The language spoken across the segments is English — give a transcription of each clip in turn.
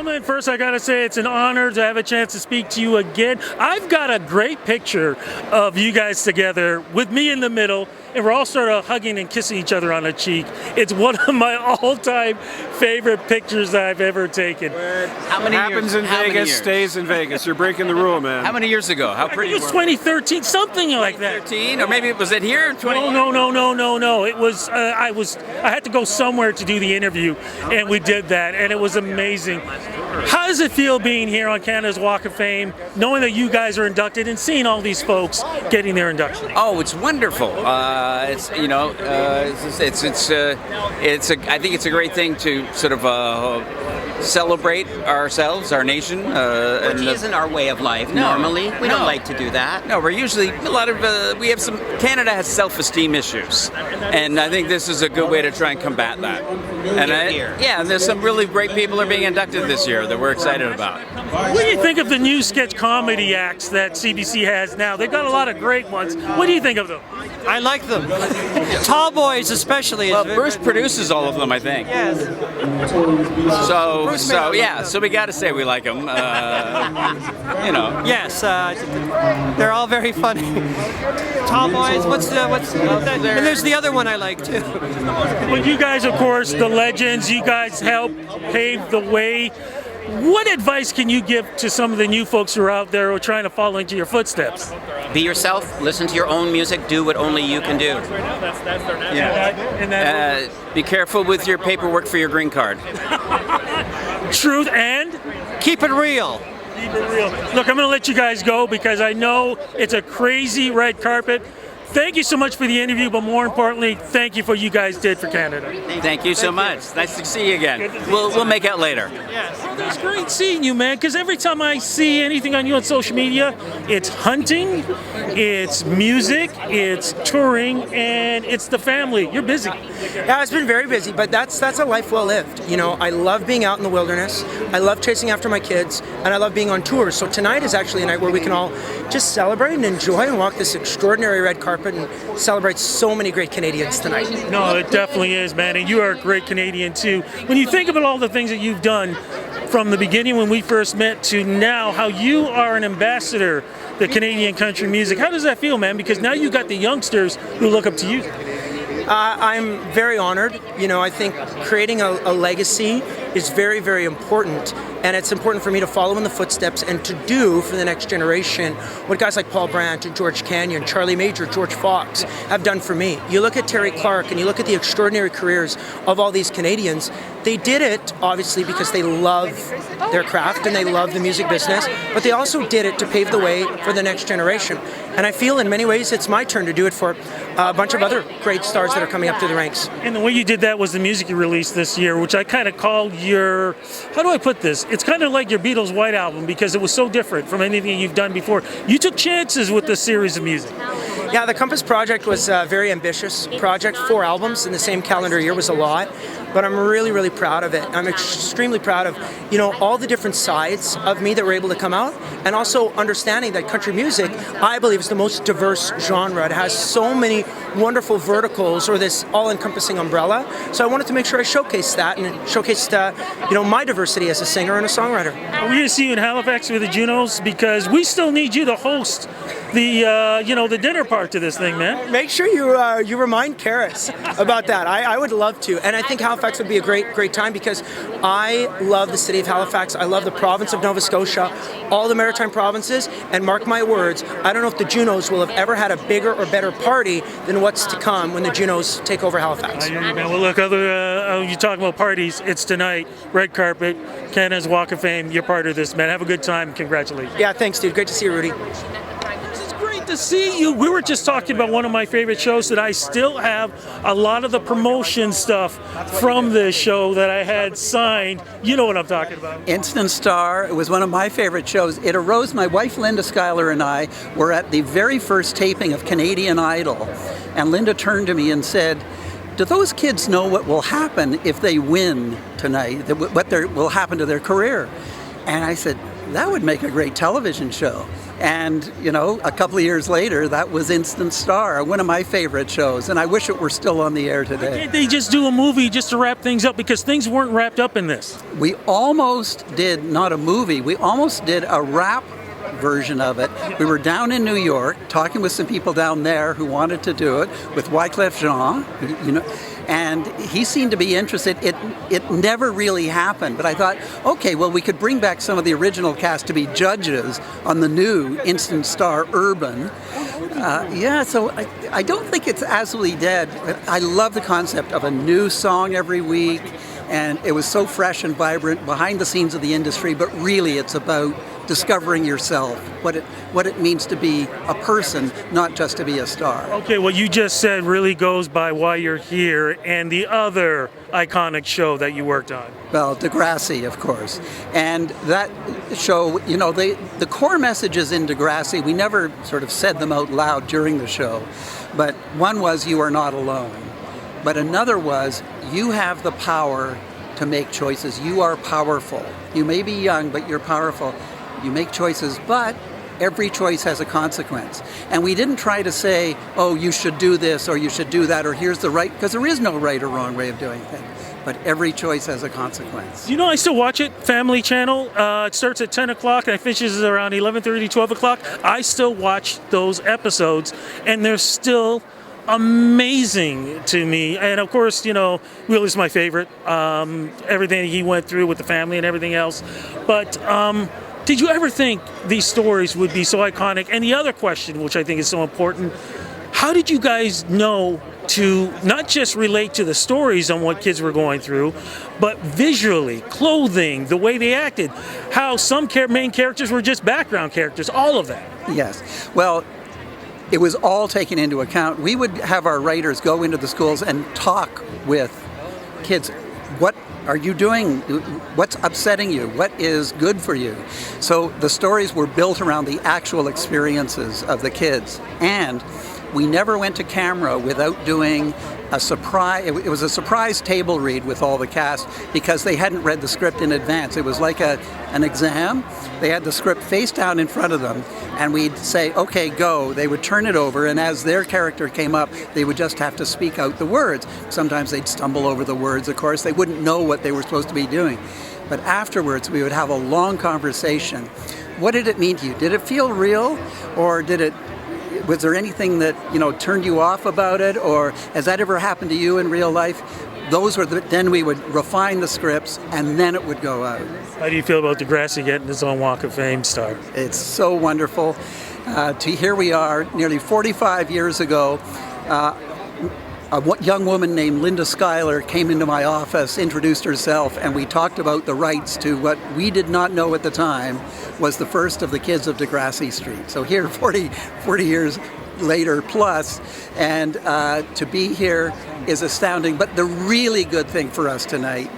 gentlemen, first I gotta say it's an honor to have a chance to speak to you again. I've got a great picture of you guys together with me in the middle, and we're all sort of hugging and kissing each other on the cheek. It's one of my all-time favorite pictures that I've ever taken. How many happens years? in How many Vegas years? stays in Vegas. You're breaking the rule, man. How many years ago? How I think pretty it was 2013, something like that. 13, or maybe was it here in 20? No. It was I had to go somewhere to do the interview, and we did that, and it was amazing. How does it feel being here on Canada's Walk of Fame, knowing that you guys are inducted and seeing all these folks getting their induction? Oh, it's wonderful. It's I think it's a great thing to sort of celebrate ourselves, our nation. Which isn't our way of life normally. We don't like to do that. No, we're usually we have some. Canada has self-esteem issues, and I think this is a good way to try and combat that. And there's some really great people are being inducted this year that we're excited about. What do you think of the new sketch comedy acts that CBC has now? They've got a lot of great ones. What do you think of them? I like them. Tall Boys especially. Well, Bruce produces all of them, I think. Yes. So we got to say we like them. Yes, they're all very funny. Tall Boys. And there's the other one I like too. Well, you guys, of course, the legends. You guys help pave the way. What advice can you give to some of the new folks who are out there who are trying to follow into your footsteps? Be yourself, listen to your own music, do what only you can do. Be careful with your paperwork for your green card. Truth and keep it real. Keep it real. Look, I'm going to let you guys go because I know it's a crazy red carpet. Thank you so much for the interview, but more importantly, thank you for what you guys did for Canada. Thank you so much. Nice to see you again. We'll make out later. Yes. Oh, it's great seeing you, man, because every time I see anything on you on social media, it's hunting, it's music, it's touring, and it's the family. You're busy. Yeah, it's been very busy, but that's a life well lived. You know, I love being out in the wilderness, I love chasing after my kids, and I love being on tour. So tonight is actually a night where we can all just celebrate and enjoy and walk this extraordinary red carpet and celebrate so many great Canadians tonight. No, it definitely is, man, and you are a great Canadian too. When you think about all the things that you've done from the beginning when we first met to now, how you are an ambassador to Canadian country music, how does that feel, man? Because now you got the youngsters who look up to you. I'm very honored. You know, I think creating a legacy is very, very important, and it's important for me to follow in the footsteps and to do for the next generation what guys like Paul Brandt and George Canyon, Charlie Major, George Fox have done for me. You look at Terry Clark and you look at the extraordinary careers of all these Canadians. They did it obviously because they love their craft and they love the music business, but they also did it to pave the way for the next generation. And I feel in many ways it's my turn to do it for a bunch of other great stars that are coming up through the ranks. And the way you did that was the music you released this year, which I kind of called your, how do I put this? It's kind of like your Beatles' White Album because it was so different from anything you've done before. You took chances with this series of music. Yeah, the Compass project was a very ambitious project. 4 albums in the same calendar year was a lot, but I'm really, really proud of it. I'm extremely proud of, you know, all the different sides of me that were able to come out, and also understanding that country music, I believe, is the most diverse genre. It has so many wonderful verticals, or this all-encompassing umbrella. So I wanted to make sure I showcased that and showcased, you know, my diversity as a singer and a songwriter. We're going to see you in Halifax with the Junos because we still need you to host the, you know, the dinner part to this thing, man. Make sure you remind Karis about that. I would love to, and I think Halifax would be a great time because I love the city of Halifax. I love the province of Nova Scotia, all the maritime provinces, and mark my words, I don't know if the Junos will have ever had a bigger or better party than what's to come when the Junos take over Halifax. Well, look, you talk about parties, it's tonight, red carpet, Canada's Walk of Fame. You're part of this, man. Have a good time. Congratulations. Yeah, thanks, dude. Great to see you, Rudy. To see you. We were just talking about one of my favorite shows that I still have a lot of the promotion stuff from this show that I had signed. You know what I'm talking about. Instant Star. It was one of my favorite shows. It arose, my wife Linda Schuyler and I were at the very first taping of Canadian Idol, and Linda turned to me and said, do those kids know what will happen if they win tonight, what will happen to their career? And I said, that would make a great television show. And, you know, a couple of years later, that was Instant Star, one of my favorite shows. And I wish it were still on the air today. Why can't they just do a movie just to wrap things up? Because things weren't wrapped up in this. We almost did, not a movie, we almost did a rap version of it. We were down in New York talking with some people down there who wanted to do it, with Wyclef Jean, you know, and he seemed to be interested. It never really happened, but I thought, okay, well, we could bring back some of the original cast to be judges on the new Instant Star Urban. So I don't think it's absolutely dead, but I love the concept of a new song every week, and it was so fresh and vibrant behind the scenes of the industry, but really it's about discovering yourself, what it means to be a person, not just to be a star. Okay, what you just said really goes by why you're here and the other iconic show that you worked on. Well, Degrassi, of course. And that show, you know, the core messages in Degrassi, we never sort of said them out loud during the show, but one was you are not alone. But another was you have the power to make choices. You are powerful. You may be young, but you're powerful. You make choices, but every choice has a consequence. And we didn't try to say, oh, you should do this or you should do that or here's the right, because there is no right or wrong way of doing things. But every choice has a consequence. You know, I still watch it, Family Channel. It starts at 10 o'clock and it finishes around 11:30, 12 o'clock. I still watch those episodes and they're still amazing to me. And of course, you know, Will is my favorite. Everything he went through with the family and everything else. But did you ever think these stories would be so iconic? And the other question, which I think is so important, how did you guys know to not just relate to the stories on what kids were going through, but visually, clothing, the way they acted, how some main characters were just background characters, all of that? Yes. Well, it was all taken into account. We would have our writers go into the schools and talk with kids. What are you doing? What's upsetting you? What is good for you? So the stories were built around the actual experiences of the kids. And we never went to camera without doing a surprise. It was a surprise table read with all the cast because they hadn't read the script in advance. It was like an exam. They had the script face down in front of them, and we'd say, okay, go. They would turn it over, and as their character came up, they would just have to speak out the words. Sometimes they'd stumble over the words, of course. They wouldn't know what they were supposed to be doing. But afterwards, we would have a long conversation. What did it mean to you? Did it feel real, or was there anything that, you know, turned you off about it, or has that ever happened to you in real life? Those were then we would refine the scripts, and then it would go out. How do you feel about Degrassi getting his own Walk of Fame star? It's so wonderful. Here we are, nearly 45 years ago. A young woman named Linda Schuyler came into my office, introduced herself, and we talked about the rights to what we did not know at the time was the first of the kids of Degrassi Street. So here, 40 years later plus, and to be here is astounding. But the really good thing for us tonight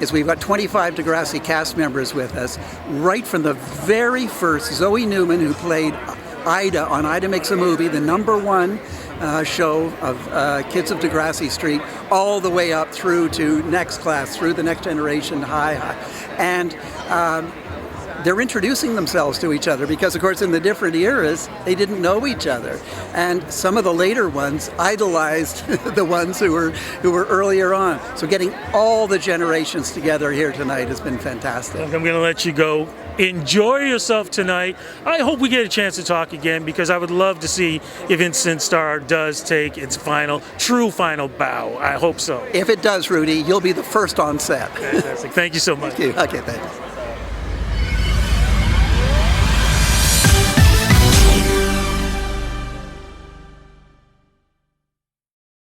is we've got 25 Degrassi cast members with us, right from the very first Zoe Newman, who played Ida on Ida Makes a Movie, the #1 show of Kids of Degrassi Street, all the way up through to Next Class, through the Next Generation High. And they're introducing themselves to each other because, of course, in the different eras, they didn't know each other. And some of the later ones idolized the ones who were earlier on. So getting all the generations together here tonight has been fantastic. I'm going to let you go. Enjoy yourself tonight. I hope we get a chance to talk again because I would love to see if Instant Star does take its true final bow. I hope so. If it does, Rudy, you'll be the first on set. Fantastic. Thank you so much. Thank you. Okay, thanks.